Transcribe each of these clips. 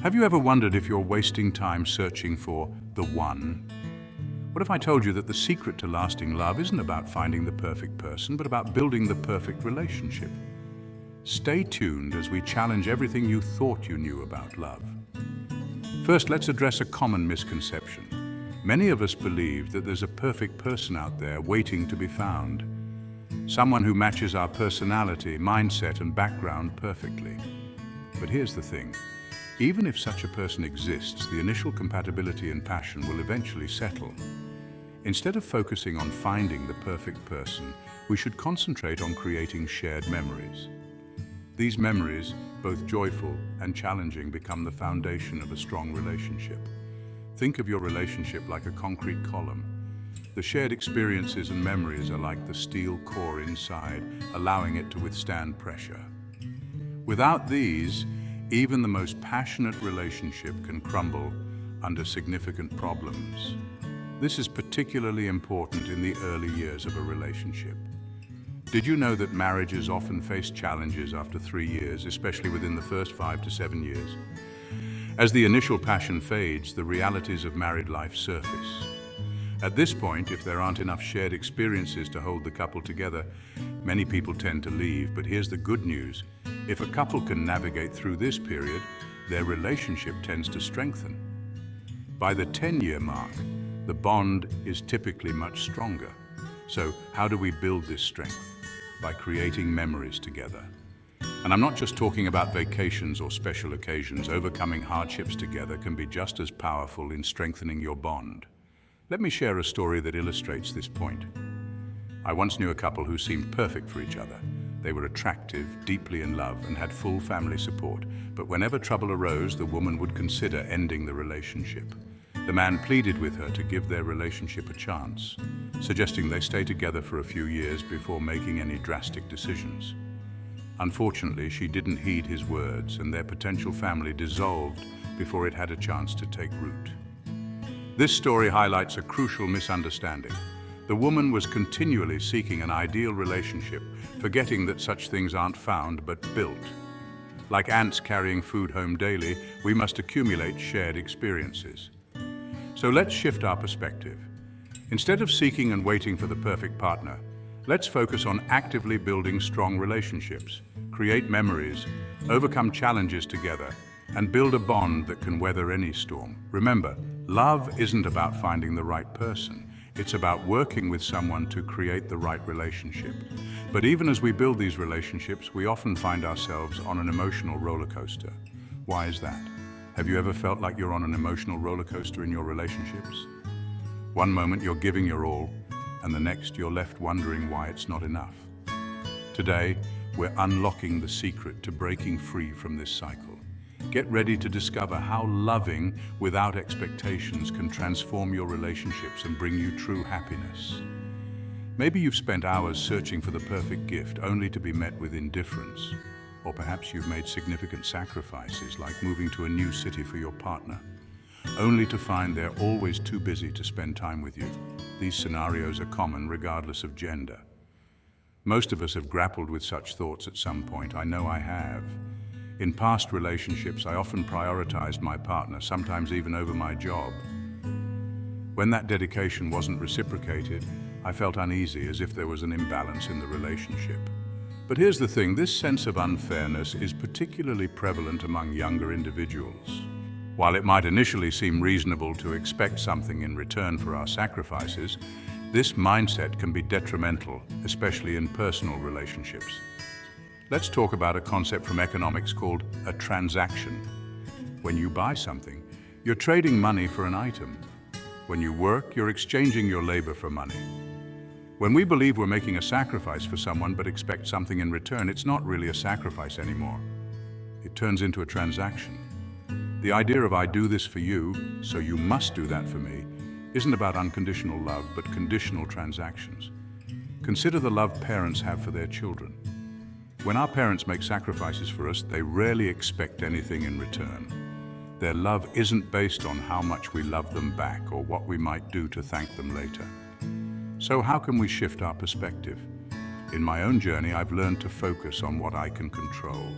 Have you ever wondered if you're wasting time searching for the one? What if I told you that the secret to lasting love isn't about finding the perfect person, but about building the perfect relationship? Stay tuned as we challenge everything you thought you knew about love. First, let's address a common misconception. Many of us believe that there's a perfect person out there waiting to be found. Someone who matches our personality, mindset, and background perfectly. But here's the thing. Even if such a person exists, the initial compatibility and passion will eventually settle. Instead of focusing on finding the perfect person, we should concentrate on creating shared memories. These memories, both joyful and challenging, become the foundation of a strong relationship. Think of your relationship like a concrete column. The shared experiences and memories are like the steel core inside, allowing it to withstand pressure. Without these, even the most passionate relationship can crumble under significant problems. This is particularly important in the early years of a relationship. Did you know that marriages often face challenges after 3 years, especially within the first 5 to 7 years? As the initial passion fades, the realities of married life surface. At this point, if there aren't enough shared experiences to hold the couple together, many people tend to leave. But here's the good news. If a couple can navigate through this period, their relationship tends to strengthen. By the 10-year mark, the bond is typically much stronger. So how do we build this strength? By creating memories together. And I'm not just talking about vacations or special occasions. Overcoming hardships together can be just as powerful in strengthening your bond. Let me share a story that illustrates this point. I once knew a couple who seemed perfect for each other. They were attractive, deeply in love, and had full family support. But whenever trouble arose, the woman would consider ending the relationship. The man pleaded with her to give their relationship a chance, suggesting they stay together for a few years before making any drastic decisions. Unfortunately, she didn't heed his words, and their potential family dissolved before it had a chance to take root. This story highlights a crucial misunderstanding. The woman was continually seeking an ideal relationship, forgetting that such things aren't found but built. Like ants carrying food home daily, we must accumulate shared experiences. So let's shift our perspective. Instead of seeking and waiting for the perfect partner, let's focus on actively building strong relationships, create memories, overcome challenges together, and build a bond that can weather any storm. Remember, love isn't about finding the right person. It's about working with someone to create the right relationship. But even as we build these relationships, we often find ourselves on an emotional roller coaster. Why is that? Have you ever felt like you're on an emotional roller coaster in your relationships? One moment you're giving your all, and the next you're left wondering why it's not enough. Today, we're unlocking the secret to breaking free from this cycle. Get ready to discover how loving without expectations can transform your relationships and bring you true happiness. Maybe you've spent hours searching for the perfect gift only to be met with indifference. Or perhaps you've made significant sacrifices like moving to a new city for your partner, only to find they're always too busy to spend time with you. These scenarios are common regardless of gender. Most of us have grappled with such thoughts at some point. I know I have. In past relationships, I often prioritized my partner, sometimes even over my job. When that dedication wasn't reciprocated, I felt uneasy, as if there was an imbalance in the relationship. But here's the thing, this sense of unfairness is particularly prevalent among younger individuals. While it might initially seem reasonable to expect something in return for our sacrifices, this mindset can be detrimental, especially in personal relationships. Let's talk about a concept from economics called a transaction. When you buy something, you're trading money for an item. When you work, you're exchanging your labor for money. When we believe we're making a sacrifice for someone but expect something in return, it's not really a sacrifice anymore. It turns into a transaction. The idea of "I do this for you, so you must do that for me" isn't about unconditional love, but conditional transactions. Consider the love parents have for their children. When our parents make sacrifices for us, they rarely expect anything in return. Their love isn't based on how much we love them back or what we might do to thank them later. So how can we shift our perspective? In my own journey, I've learned to focus on what I can control.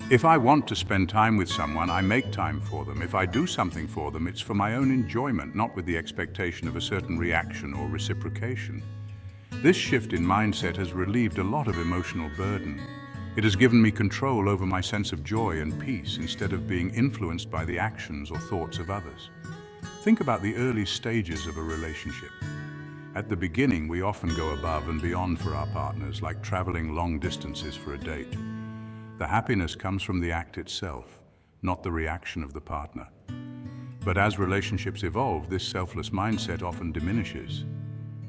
If I want to spend time with someone, I make time for them. If I do something for them, it's for my own enjoyment, not with the expectation of a certain reaction or reciprocation. This shift in mindset has relieved a lot of emotional burden. It has given me control over my sense of joy and peace instead of being influenced by the actions or thoughts of others. Think about the early stages of a relationship. At the beginning, we often go above and beyond for our partners, like traveling long distances for a date. The happiness comes from the act itself, not the reaction of the partner. But as relationships evolve, this selfless mindset often diminishes.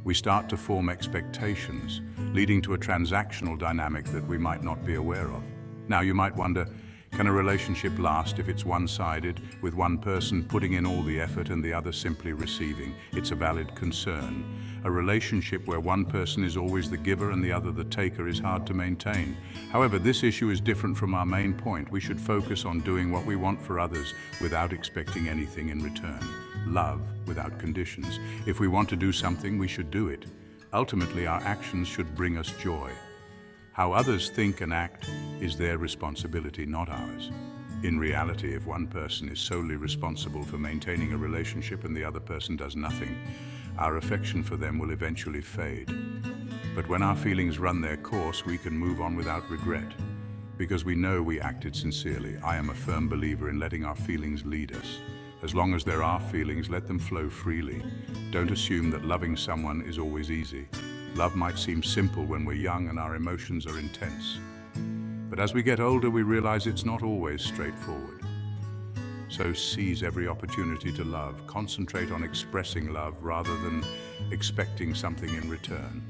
We start to form expectations, leading to a transactional dynamic that we might not be aware of. Now, you might wonder, can a relationship last if it's one-sided, with one person putting in all the effort and the other simply receiving? It's a valid concern. A relationship where one person is always the giver and the other the taker is hard to maintain. However, this issue is different from our main point. We should focus on doing what we want for others without expecting anything in return. Love without conditions. If we want to do something, we should do it. Ultimately, our actions should bring us joy. How others think and act is their responsibility, not ours. In reality, if one person is solely responsible for maintaining a relationship and the other person does nothing, our affection for them will eventually fade. But when our feelings run their course, we can move on without regret, because we know we acted sincerely. I am a firm believer in letting our feelings lead us. As long as there are feelings, let them flow freely. Don't assume that loving someone is always easy. Love might seem simple when we're young and our emotions are intense. But as we get older, we realize it's not always straightforward. So seize every opportunity to love. Concentrate on expressing love rather than expecting something in return.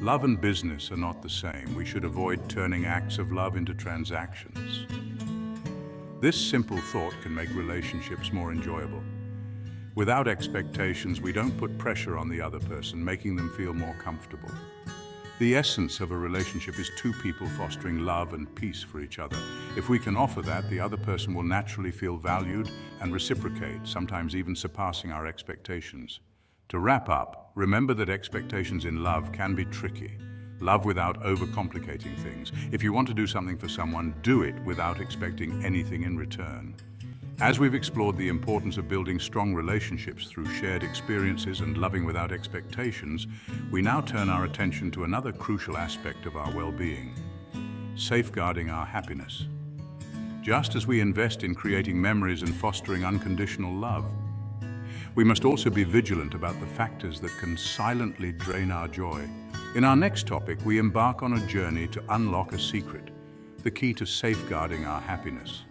Love and business are not the same. We should avoid turning acts of love into transactions. This simple thought can make relationships more enjoyable. Without expectations, we don't put pressure on the other person, making them feel more comfortable. The essence of a relationship is two people fostering love and peace for each other. If we can offer that, the other person will naturally feel valued and reciprocate, sometimes even surpassing our expectations. To wrap up, remember that expectations in love can be tricky. Love without overcomplicating things. If you want to do something for someone, do it without expecting anything in return. As we've explored the importance of building strong relationships through shared experiences and loving without expectations, we now turn our attention to another crucial aspect of our well-being: safeguarding our happiness. Just as we invest in creating memories and fostering unconditional love, we must also be vigilant about the factors that can silently drain our joy. In our next topic, we embark on a journey to unlock a secret, the key to safeguarding our happiness.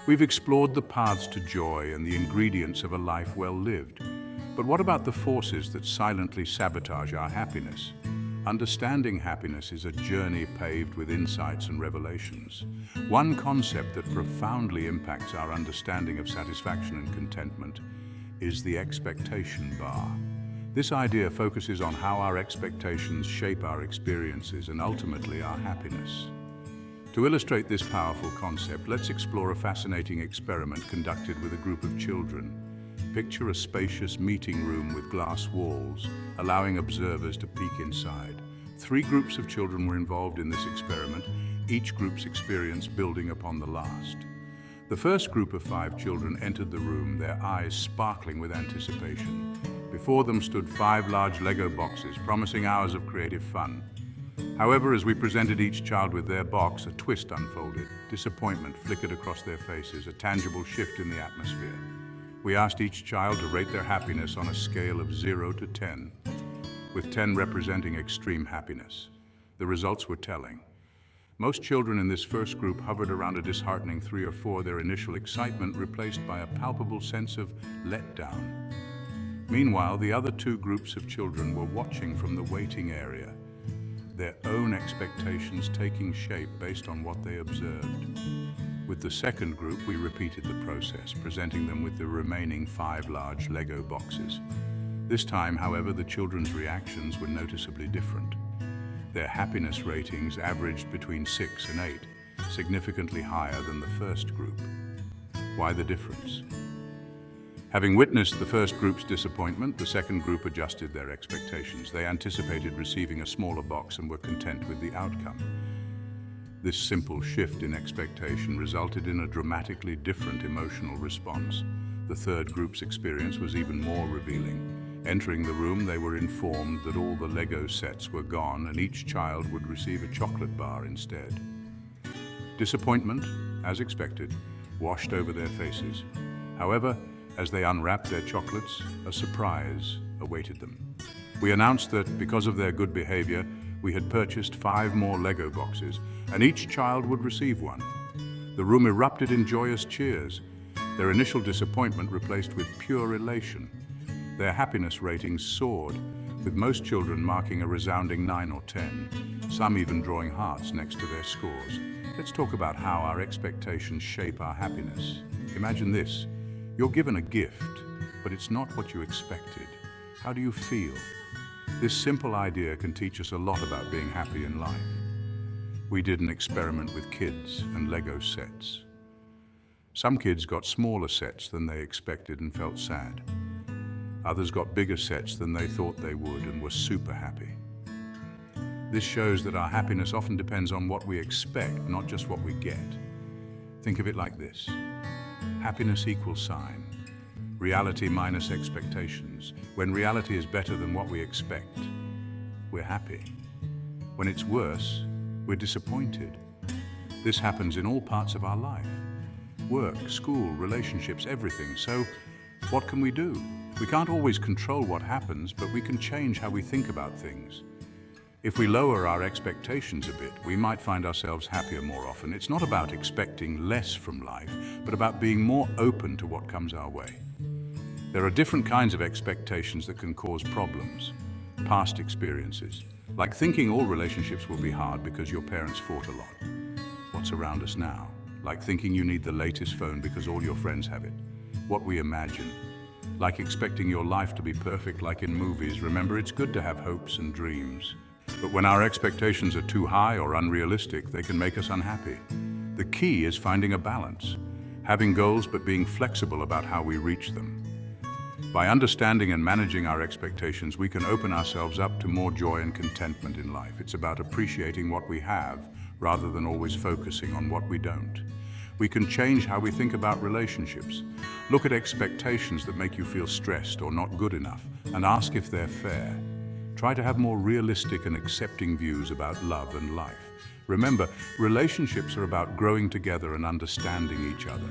We've explored the paths to joy and the ingredients of a life well lived. But what about the forces that silently sabotage our happiness? Understanding happiness is a journey paved with insights and revelations. One concept that profoundly impacts our understanding of satisfaction and contentment is the expectation bar. This idea focuses on how our expectations shape our experiences and ultimately our happiness. To illustrate this powerful concept, let's explore a fascinating experiment conducted with a group of children. Picture a spacious meeting room with glass walls, allowing observers to peek inside. 3 groups of children were involved in this experiment, each group's experience building upon the last. The first group of 5 children entered the room, their eyes sparkling with anticipation. Before them stood 5 large Lego boxes, promising hours of creative fun. However, as we presented each child with their box, a twist unfolded. Disappointment flickered across their faces, a tangible shift in the atmosphere. We asked each child to rate their happiness on a scale of 0 to 10, with 10 representing extreme happiness. The results were telling. Most children in this first group hovered around a disheartening 3 or 4, their initial excitement replaced by a palpable sense of letdown. Meanwhile, the other 2 groups of children were watching from the waiting area, their own expectations taking shape based on what they observed. With the second group, we repeated the process, presenting them with the remaining 5 large Lego boxes. This time, however, the children's reactions were noticeably different. Their happiness ratings averaged between 6 and 8, significantly higher than the first group. Why the difference? Having witnessed the first group's disappointment, the second group adjusted their expectations. They anticipated receiving a smaller box and were content with the outcome. This simple shift in expectation resulted in a dramatically different emotional response. The third group's experience was even more revealing. Entering the room, they were informed that all the Lego sets were gone and each child would receive a chocolate bar instead. Disappointment, as expected, washed over their faces. However, as they unwrapped their chocolates, a surprise awaited them. We announced that because of their good behavior, we had purchased 5 more Lego boxes, and each child would receive one. The room erupted in joyous cheers, their initial disappointment replaced with pure elation. Their happiness ratings soared, with most children marking a resounding 9 or 10, some even drawing hearts next to their scores. Let's talk about how our expectations shape our happiness. Imagine this: you're given a gift, but it's not what you expected. How do you feel? This simple idea can teach us a lot about being happy in life. We did an experiment with kids and Lego sets. Some kids got smaller sets than they expected and felt sad. Others got bigger sets than they thought they would and were super happy. This shows that our happiness often depends on what we expect, not just what we get. Think of it like this: happiness equals sign, reality minus expectations. When reality is better than what we expect, we're happy. When it's worse, we're disappointed. This happens in all parts of our life: work, school, relationships, everything. So, what can we do? We can't always control what happens, but we can change how we think about things. If we lower our expectations a bit, we might find ourselves happier more often. It's not about expecting less from life, but about being more open to what comes our way. There are different kinds of expectations that can cause problems. Past experiences, like thinking all relationships will be hard because your parents fought a lot. What's around us now, like thinking you need the latest phone because all your friends have it. What we imagine, like expecting your life to be perfect like in movies. Remember, it's good to have hopes and dreams. But when our expectations are too high or unrealistic, they can make us unhappy. The key is finding a balance, having goals but being flexible about how we reach them. By understanding and managing our expectations, we can open ourselves up to more joy and contentment in life. It's about appreciating what we have rather than always focusing on what we don't. We can change how we think about relationships. Look at expectations that make you feel stressed or not good enough and ask if they're fair. Try to have more realistic and accepting views about love and life. Remember, relationships are about growing together and understanding each other.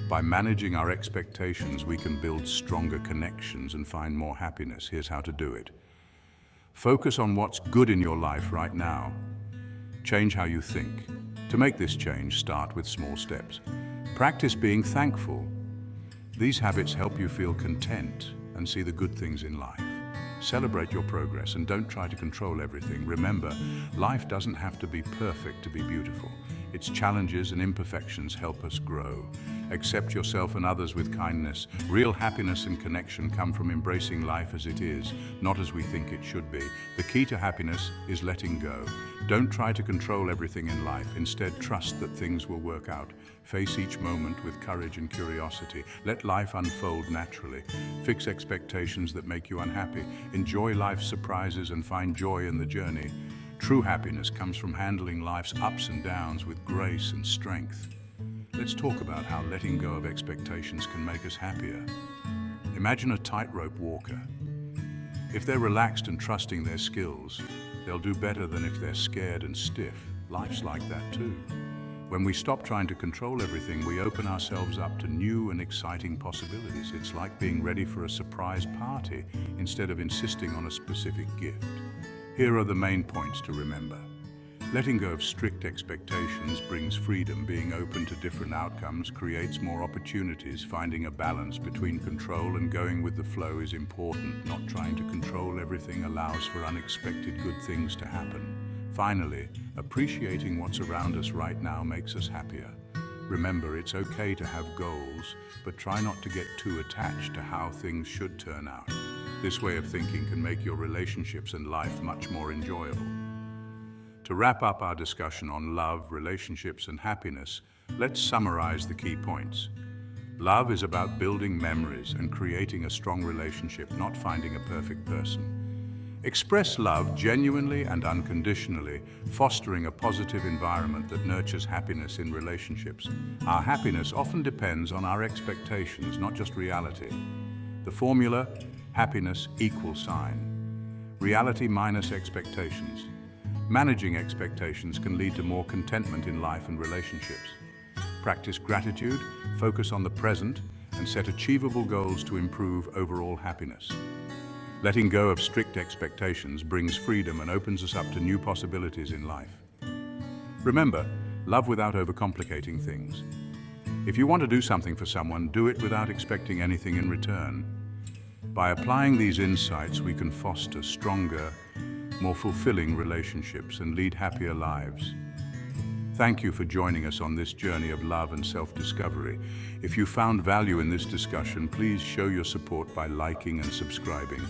By managing our expectations, we can build stronger connections and find more happiness. Here's how to do it. Focus on what's good in your life right now. Change how you think. To make this change, start with small steps. Practice being thankful. These habits help you feel content and see the good things in life. Celebrate your progress and don't try to control everything. Remember, life doesn't have to be perfect to be beautiful. Its challenges and imperfections help us grow. Accept yourself and others with kindness. Real happiness and connection come from embracing life as it is, not as we think it should be. The key to happiness is letting go. Don't try to control everything in life. Instead, trust that things will work out. Face each moment with courage and curiosity. Let life unfold naturally. Fix expectations that make you unhappy. Enjoy life's surprises and find joy in the journey. True happiness comes from handling life's ups and downs with grace and strength. Let's talk about how letting go of expectations can make us happier. Imagine a tightrope walker. If they're relaxed and trusting their skills, they'll do better than if they're scared and stiff. Life's like that too. When we stop trying to control everything, we open ourselves up to new and exciting possibilities. It's like being ready for a surprise party instead of insisting on a specific gift. Here are the main points to remember. Letting go of strict expectations brings freedom. Being open to different outcomes creates more opportunities. Finding a balance between control and going with the flow is important. Not trying to control everything allows for unexpected good things to happen. Finally, appreciating what's around us right now makes us happier. Remember, it's okay to have goals, but try not to get too attached to how things should turn out. This way of thinking can make your relationships and life much more enjoyable. To wrap up our discussion on love, relationships, and happiness, let's summarize the key points. Love is about building memories and creating a strong relationship, not finding a perfect person. Express love genuinely and unconditionally, fostering a positive environment that nurtures happiness in relationships. Our happiness often depends on our expectations, not just reality. The formula, happiness equals sign. Reality minus expectations. Managing expectations can lead to more contentment in life and relationships. Practice gratitude, focus on the present, and set achievable goals to improve overall happiness. Letting go of strict expectations brings freedom and opens us up to new possibilities in life. Remember, love without overcomplicating things. If you want to do something for someone, do it without expecting anything in return. By applying these insights, we can foster stronger, more fulfilling relationships and lead happier lives. Thank you for joining us on this journey of love and self-discovery. If you found value in this discussion, please show your support by liking and subscribing.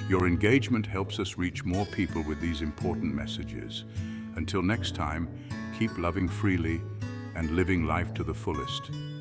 Your engagement helps us reach more people with these important messages. Until next time, keep loving freely and living life to the fullest.